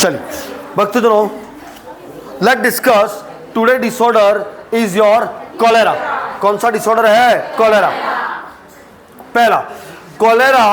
चलिए भक्तजनों, let discuss today disorder is your cholera. कौन सा डिसऑर्डर है? कॉलेरा। पहला, cholera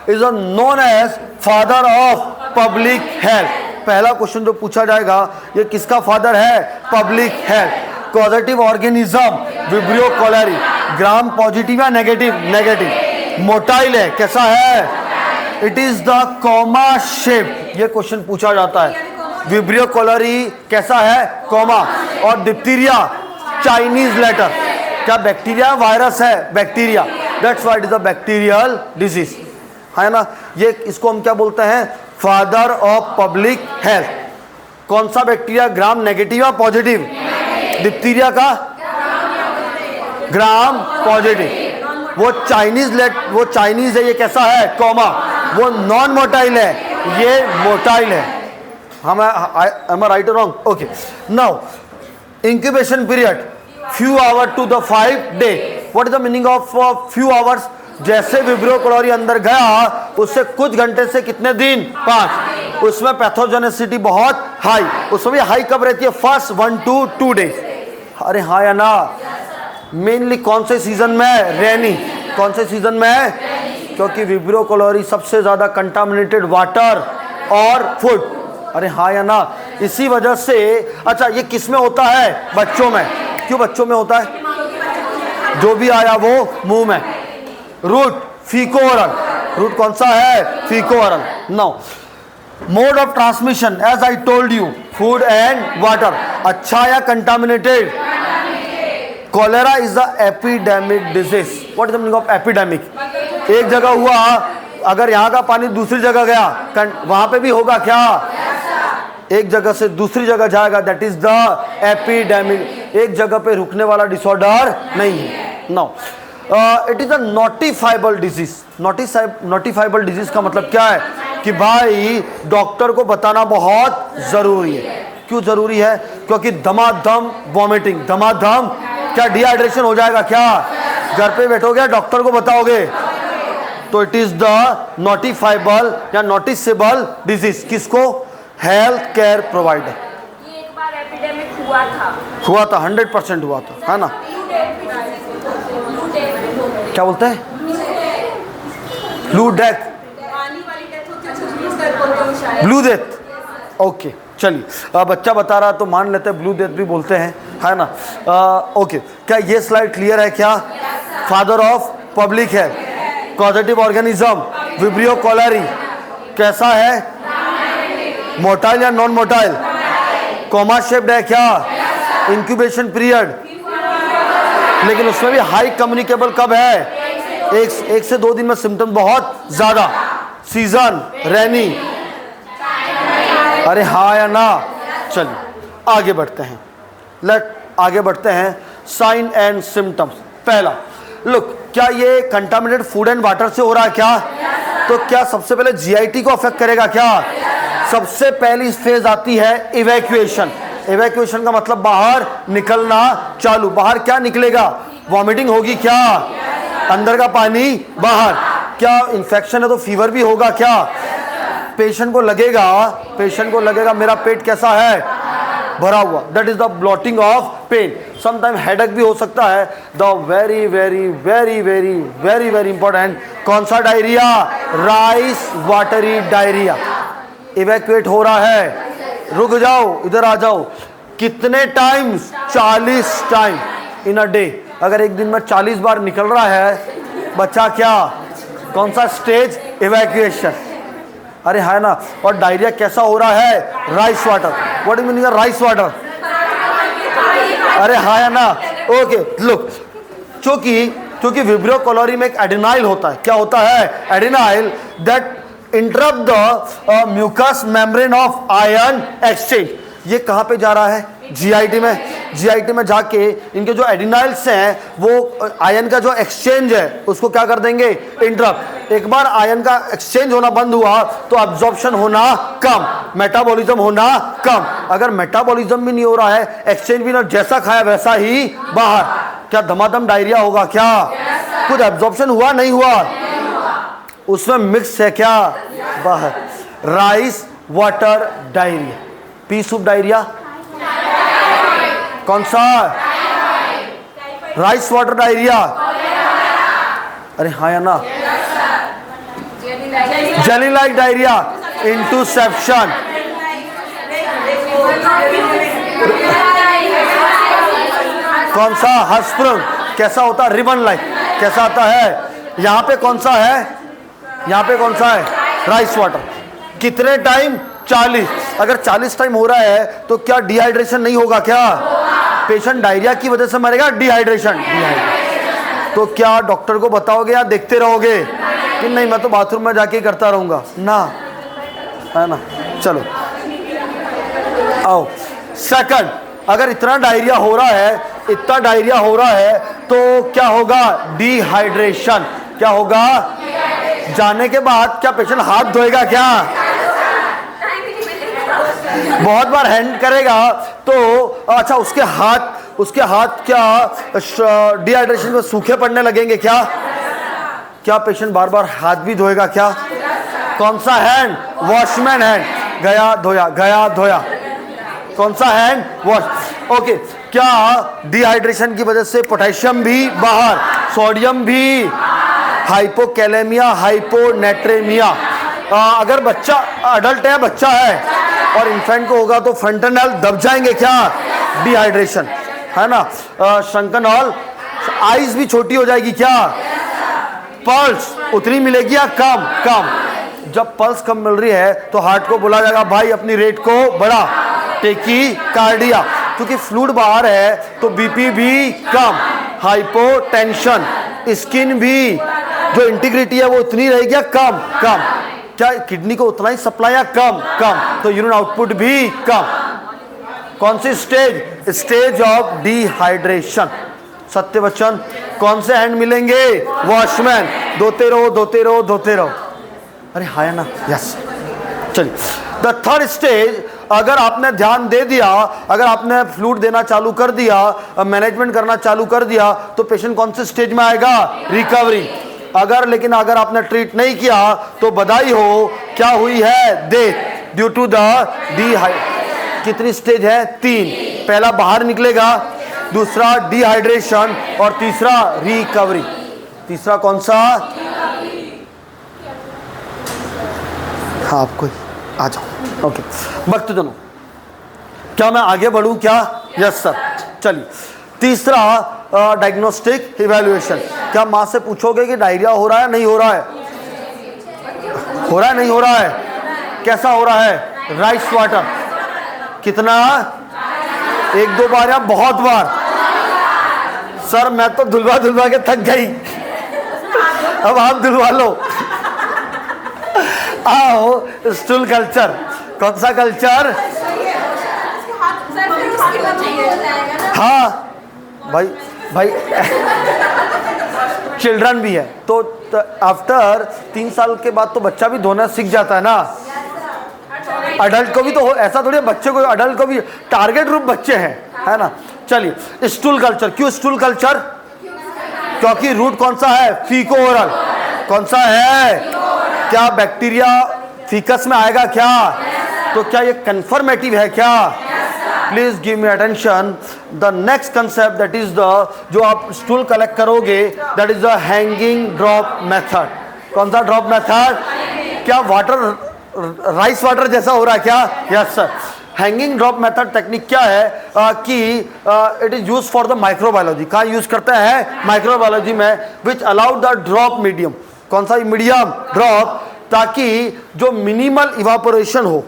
is known as father of public health. पहला क्वेश्चन जो पूछा जाएगा, ये किसका फादर है? Public health. Causative organism Vibrio cholerae. Gram positive या नेगेटिव? नेगेटिव। मोटाइल है, कैसा है? It is the comma shape. ये क्वेश्चन पूछा जाता है। विब्रियो कोलेरी कैसा है? कॉमा। और डिप्थीरिया चाइनीज लेटर। क्या बैक्टीरिया वायरस है? Bacteria. That's why it is a bacterial disease, है ना। ये इसको हम क्या बोलते हैं? Father of public health. कौन सा बैक्टीरिया? ग्राम नेगेटिव या पॉजिटिव? डिप्थीरिया का ग्राम पॉजिटिव। वो चाइनीज है, ये कैसा है? कॉमा। वो नॉन मोटाइल है, ये मोटाइल है। हम एम आई राइट और wrong? Okay. Now incubation period few hour to the 5 day. What is the meaning of few hours? जैसे विब्रियो कोलोरी अंदर गया उससे कुछ घंटे से कितने दिन? 5। उसमें पैथोजेनेसिटी बहुत हाई। उसमें भी हाई कब रहती है? First 1 to 2 days. अरे हाँ या ना? मेनली कौन से सीजन में? रेनी। कौन से सीजन में? क्योंकि विब्रियो कोलोरी सबसे ज्यादा कंटामिनेटेड वाटर और फूड। अरे हाँ या ना? इसी वजह से। अच्छा, ये किस में होता है? बच्चों में। क्यों बच्चों में होता है? जो भी आया वो मुंह में। Root फीको oral. रूट कौन सा है? Feco oral. Now mode of transmission as I told you, food and water. अच्छा या contaminated? Cholera is the epidemic disease. What is the meaning of epidemic? एक जगह हुआ, अगर यहाँ का पानी दूसरी जगह गया, वहां पे भी होगा क्या? एक जगह से दूसरी जगह जाएगा, दैट इज द एपिडेमिक। एक जगह पे रुकने वाला डिसऑर्डर नहीं है। Now it is a notifiable disease. Notifiable disease का मतलब क्या है? कि भाई डॉक्टर को बताना बहुत जरूरी है। क्यों जरूरी है? क्योंकि धमाधम वॉमिटिंग, धमाधम क्या डिहाइड्रेशन हो जाएगा क्या? घर पे बैठोगे डॉक्टर को बताओगे, तो इट इज द नोटिफाइबल या नोटिसेबल डिजीज। किसको? Health care provider. ये एक बार एपिडेमिक हुआ था 100% हुआ था, है ना। क्या बोलते हैं? Blue death. Blue death. Okay, चलिए बच्चा बता रहा तो मान लेते हैं ब्लू डेथ भी बोलते हैं, है ना। ओके, क्या ये स्लाइड क्लियर है क्या? फादर ऑफ पब्लिक है, कॉजेटिव ऑर्गेनिज्म विब्रियो कोलेरी। कैसा है? मोटाइल या नॉन मोटाइल? कॉमा शेप्ड है क्या? इंक्यूबेशन पीरियड, लेकिन उसमें भी हाई कम्युनिकेबल कब है? एक से 2 दिन में सिम्टम बहुत ज्यादा। सीजन रेनी। अरे हाँ या ना? चलिए आगे बढ़ते हैं। आगे बढ़ते हैं। Sign and symptoms. पहला, लुक, क्या ये कंटामिनेटेड फूड एंड वाटर से हो रहा है क्या? तो क्या सबसे पहले जीआईटी को अफेक्ट करेगा क्या? सबसे पहली फेज आती है इवैक्यूएशन। इवैक्यूएशन का मतलब बाहर निकलना चालू। बाहर क्या निकलेगा? वॉमिटिंग होगी क्या? अंदर का पानी बाहर। क्या इन्फेक्शन है तो फीवर भी होगा क्या? पेशेंट को लगेगा मेरा पेट कैसा है? भरा हुआ। That is the bloating of pain. Sometime headache भी हो सकता है। The very very very very very very important, कौन सा diarrhoea? Rice watery diarrhoea. Evacuate हो रहा है, रुक जाओ, इधर आ जाओ। कितने times? 40 time in a day. अगर एक दिन में 40 बार निकल रहा है बच्चा, क्या कौन सा स्टेज? इवैक्यूएशन। अरे है ना। और डायरिया कैसा हो रहा है? Rice water. What is meaning of rice water? अरे हाँ या ना? ओके, लुक, क्योंकि विब्रियो कोलोरी में एक एडिनाइल होता है। क्या होता है? Adenyl that interrupt the mucous membrane of ion exchange. ये कहाँ पे जा रहा है? जीआईटी में। जीआईटी में जाके इनके जो एडिनाइल्स हैं वो आयन का जो एक्सचेंज है उसको क्या कर देंगे? इंटरप्ट। एक बार आयन का एक्सचेंज होना बंद हुआ तो अब्जॉर्प्शन होना कम, मेटाबॉलिज्म होना कम। अगर मेटाबॉलिज्म भी नहीं हो रहा है, एक्सचेंज भी ना, जैसा खाया वैसा ही बाहर, क्या धमाधम डायरिया होगा क्या? कुछ अब्जॉर्प्शन हुआ? नहीं हुआ। उसमें मिक्स है क्या? बाहर। Rice water diarrhoea, P soup diarrhoea कौन सा, राइस वाटर डायरिया, अरे हाँ या ना, जेली लाइक डायरिया, इंटुसेप्शन, कौन सा, हस्प्रंग, कैसा होता है, रिबन लाइक, कैसा आता है, यहाँ पे कौन सा है, यहाँ पे कौन सा है, राइस वाटर, कितने टाइम, 40, अगर 40 टाइम हो रहा है तो क्या डिहाइड्रेशन नहीं होगा क्या, पेशेंट डायरिया की वजह से मरेगा, डिहाइड्रेशन, तो क्या डॉक्टर को बताओगे या देखते रहोगे कि नहीं मैं तो बाथरूम में जाके करता रहूंगा ना, है ना, चलो आओ। सेकंड, अगर इतना डायरिया हो रहा है, इतना डायरिया हो रहा है तो क्या होगा, डिहाइड्रेशन, क्या होगा, जाने के बाद क्या पेशेंट हाथ धोएगा क्या, बहुत बार हैंड करेगा तो अच्छा उसके हाथ क्या डिहाइड्रेशन में सूखे पड़ने लगेंगे क्या पेशेंट बार बार हाथ भी धोएगा क्या, कौन सा हैंड, वॉशमैन हैंड, गया धोया, कौन सा हैंड, वॉश, ओके। क्या डिहाइड्रेशन की वजह से पोटेशियम भी बाहर, सोडियम भी, हाइपोकैलेमिया, हाइपोनेट्रेमिया, अगर बच्चा अडल्ट है, बच्चा है और इन्फेंट को होगा तो फ्रंटल दब जाएंगे क्या, डिहाइड्रेशन, है ना, शंकन हॉल, आइज भी छोटी हो जाएगी क्या, पल्स उतनी मिलेगी या कम, जब पल्स कम मिल रही है तो हार्ट को बोला जाएगा भाई अपनी रेट को बढ़ा, टेकी कार्डिया, क्योंकि फ्लूइड बाहर है तो बीपी भी कम, हाइपोटेंशन, स्किन भी जो इंटीग्रिटी है वो उतनी रहेगी या कम, क्या किडनी को उतना ही सप्लाई या कम, तो यूरिन आउटपुट भी कम, कौन सी स्टेज ऑफ डिहाइड्रेशन, सत्य वचन, कौन से हैंड मिलेंगे, वॉशमैन, धोते रहो, अरे हाँ ना, यस, चलिए। द थर्ड स्टेज, अगर आपने ध्यान दे दिया, अगर आपने फ्लूइड देना चालू कर दिया, मैनेजमेंट करना चालू कर दिया तो पेशेंट कौन से स्टेज में आएगा, रिकवरी, लेकिन अगर आपने ट्रीट नहीं किया तो बधाई हो, क्या हुई है, डेथ ड्यू टू द कितनी स्टेज है, 3, पहला बाहर निकलेगा, दूसरा डिहाइड्रेशन और तीसरा रिकवरी, तीसरा कौन सा, हाँ आपको आ जाओ, ओके। भक्तजनों क्या मैं आगे बढ़ूं क्या, यस सर, चलिए। तीसरा डायग्नोस्टिक इवैल्यूएशन, क्या माँ से पूछोगे कि डायरिया हो रहा है नहीं हो रहा है, नहीं हो रहा है, कैसा हो रहा है, राइस वाटर, कितना, 1-2 बार या बहुत बार, सर मैं तो धुलवा के थक गई, अब आप धुलवा लो, आओ स्टूल कल्चर, कौन सा कल्चर, हाँ भाई चिल्ड्रन भी है तो आफ्टर 3 साल के बाद तो बच्चा भी धोना सीख जाता है ना, अडल्ट को भी तो ऐसा थोड़ी बच्चे को, अडल्ट को भी, टारगेट ग्रुप बच्चे हैं, है ना। चलिए स्टूल कल्चर, क्यों स्टूल कल्चर, क्योंकि रूट कौन सा है, फीको ओरल, कौन सा है, क्या बैक्टीरिया फीकस में आएगा क्या, तो क्या ये कंफर्मेटिव है क्या, please give me attention. The next concept that is the, जो आप स्टूल कलेक्ट करोगे, that is the hanging drop method, कौन सा ड्रॉप मेथड, क्या वाटर राइस वाटर जैसा हो रहा है क्या, yes sir. Hanging drop method technique क्या है कि it is use for the microbiology, कहाँ यूज करते हैं, माइक्रोबायोलॉजी में, which allowed the drop medium, कौन सा मीडियम, ड्रॉप, ताकि जो मिनिमल इवापोरेशन हो,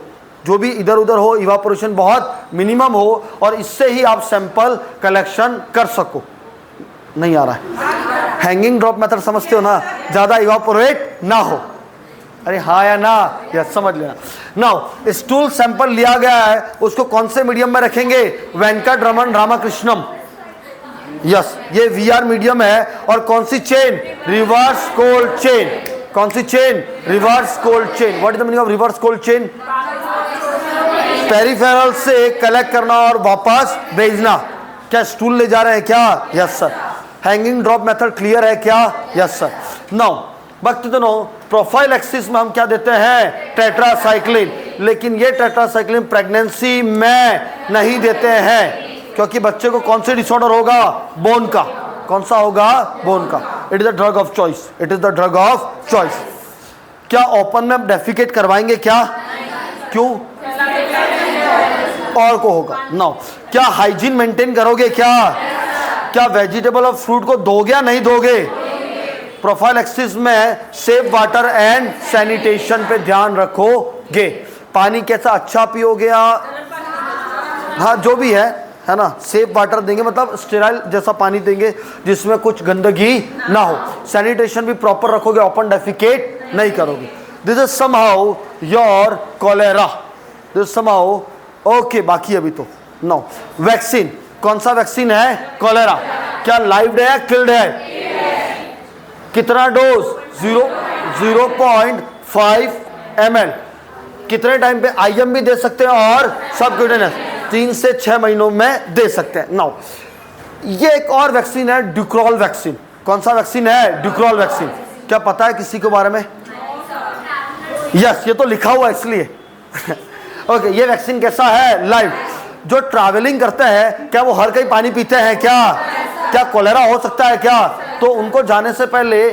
जो भी इधर उधर हो, इवापोरेशन बहुत मिनिमम हो और इससे ही आप सैंपल कलेक्शन कर सको। नहीं आ रहा है, हैंगिंग ड्रॉप मेथड समझते हो ना, ज़्यादा इवापोरेट ना हो, अरे हाँ या ना, यस समझ लेना। नाउ स्टूल सैंपल लिया गया है, उसको कौन से मीडियम में रखेंगे, वेंकट रमन रामाकृष्णम, यस ये वीआर मीडियम है, और कौन सी चेन, रिवर्स कोल्ड चेन, कौन सी chain, reverse cold chain. What is the meaning of reverse cold chain, peripheral से कलेक्ट करना और वापस भेजना। क्या स्टूल ले जा रहे हैं क्या, yes sir. Hanging drop method clear है क्या, यस सर। नाउ भक्तजनों प्रोफाइल एक्सिस में हम क्या देते हैं, टेट्रासाइक्लिन, लेकिन ये टेट्रासाइक्लिन प्रेगनेंसी में नहीं देते हैं, क्योंकि बच्चे को कौन से डिसऑर्डर होगा, बोन का, कौन सा होगा, बोन का। It is the drug of choice, it is the drug of choice. क्या ओपन में डेफिकेट करवाएंगे क्या, क्यों, और को होगा। नाउ क्या हाइजीन मेंटेन करोगे क्या वेजिटेबल और फ्रूट को दोगे या नहीं दोगे। प्रोफाइलैक्सिस में सेफ वाटर एंड सैनिटेशन पे ध्यान रखोगे। पानी कैसा, अच्छा पियोगे या, हाँ जो भी है ना, सेफ वाटर देंगे, मतलब स्टेराइल जैसा पानी देंगे जिसमें कुछ गंदगी ना हो। सैनिटेशन भी प्रॉपर रखोगे, ओपन डेफिकेट नहीं करोगे। This is somehow your cholera, this is somehow okay. बाकी अभी तो नो वैक्सीन, कौन सा वैक्सीन है, कोलेरा। क्या लाइव है या किल्ड है, कितना डोज, 0.5 ml। कितने टाइम पे, IM भी दे सकते हैं और सबक्यूटेनियस 3 से 6 महीनों में दे सकते हैं। नाउ ये एक और वैक्सीन है, ड्यूक्रॉल वैक्सीन। कौन सा वैक्सीन है, ड्यूक्रॉल वैक्सीन। क्या पता है किसी के बारे में, यस ये तो लिखा हुआ इसलिए ओके। ये वैक्सीन कैसा है, लाइव। जो ट्रैवलिंग करते हैं, क्या वो हर कहीं पानी पीते हैं क्या कोलेरा हो सकता है क्या, तो उनको जाने से पहले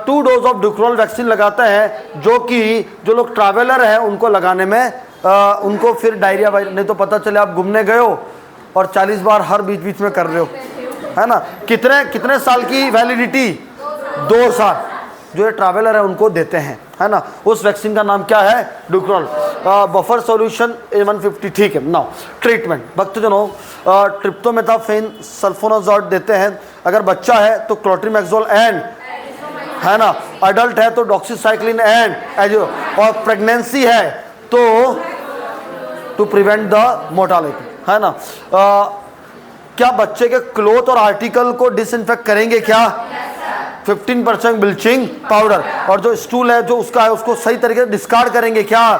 2 डोज ऑफ ड्यूक्रॉल वैक्सीन लगाते हैं, जो कि जो लोग ट्रैवलर हैं उनको लगाने में उनको फिर डायरिया नहीं तो पता चले आप घूमने गए हो और 40 बार हर बीच बीच में कर रहे हो, है ना। कितने साल की वैलिडिटी, 2 साल। जो ये ट्रैवलर है उनको देते हैं, है ना। उस वैक्सीन का नाम क्या है, ड्यूक्रॉल। बफर सॉल्यूशन A150, ठीक है। नाउ ट्रीटमेंट, भक्तजनों ट्रिप्टोमेथाफेन सल्फोनाजोल देते हैं। अगर बच्चा है तो क्लोट्रीमैक्सोल एंड, है ना। अडल्ट है तो डॉक्सीसाइक्लिन एंड एजो, और प्रेगनेंसी है तो टू प्रिवेंट द मोर्टालिटी, है ना। क्या बच्चे के क्लोथ और आर्टिकल को डिसइंफेक्ट करेंगे क्या, 15% ब्लीचिंग पाउडर। और जो स्टूल है जो उसका है उसको सही तरीके से डिस्कार्ड करेंगे क्या।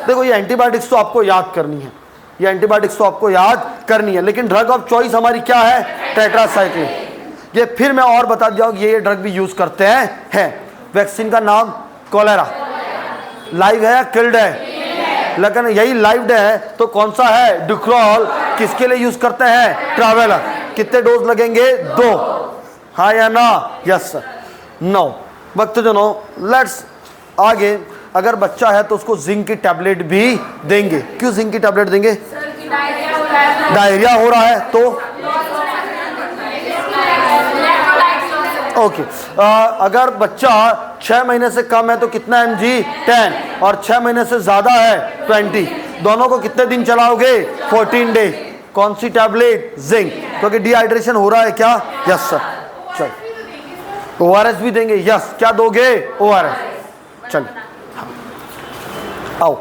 देखो ये एंटीबायोटिक्स तो आपको याद करनी है, ये एंटीबायोटिक्स तो आपको याद करनी है, लेकिन ड्रग ऑफ चॉइस हमारी क्या है, टेट्रासाइक्लिन। ये फिर मैं और बता दिया ये ड्रग भी यूज करते हैं। वैक्सीन का नाम कोलेरा, लाइव है या किल्ड है, लेकिन यही लाइव है तो कौन सा है, ड्यूक्रॉल। किसके लिए यूज करते हैं, ट्रैवलर। कितने डोज लगेंगे, 2, हाँ या ना, यस सर, नो। भक्तजनों लेट्स आगे। अगर बच्चा है तो उसको जिंक की टैबलेट भी देंगे। क्यों जिंक की टैबलेट देंगे, डायरिया हो रहा है तो ओके। अगर बच्चा 6 महीने से कम है तो कितना mg, 10, और 6 महीने से ज्यादा है 20। दोनों को कितने दिन चलाओगे, 14 डे। कौन सी टैबलेट, जिंक, क्योंकि डिहाइड्रेशन हो रहा है क्या, यस सर। चल ORS भी देंगे, यस। क्या दोगे, ORS। चल